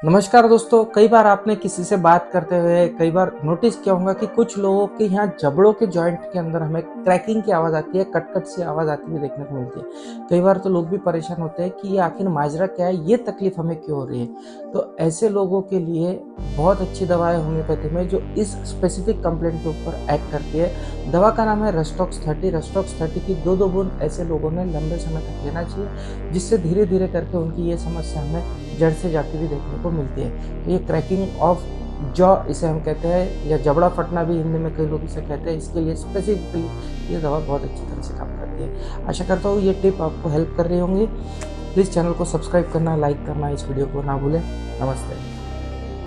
नमस्कार दोस्तों, कई बार आपने किसी से बात करते हुए कई बार नोटिस किया होगा कि कुछ लोगों के यहाँ जबड़ों के जॉइंट के अंदर हमें क्रैकिंग की आवाज़ आती है, कट-कट सी आवाज़ आती हुई देखने को मिलती है। कई बार तो लोग भी परेशान होते हैं कि ये आखिर माजरा क्या है, ये तकलीफ़ हमें क्यों हो रही है? तो ऐसे लोगों के लिए बहुत अच्छी दवा है होम्योपैथी में जो इस स्पेसिफिक कंप्लेंट के ऊपर एक्ट करती है। दवा का नाम है रेस्टॉक्स 30। रेस्टॉक्स 30 की 2-2 बूंद ऐसे लोगों ने लंबे समय तक लेना चाहिए, जिससे धीरे-धीरे करके उनकी ये समस्या हमें जड़ से जाती हुई देखने को मिलती है। तो ये क्रैकिंग ऑफ जॉ इसे हम कहते हैं, या जबड़ा फटना भी हिंदी में कई लोग इसे कहते हैं। इसके लिए स्पेसिफिकली ये दवा बहुत अच्छी तरह से काम करती है। आशा करता हूँ ये टिप आपको हेल्प कर रही होंगी। प्लीज़ चैनल को सब्सक्राइब करना, लाइक करना, इस वीडियो को ना भूलें। नमस्ते।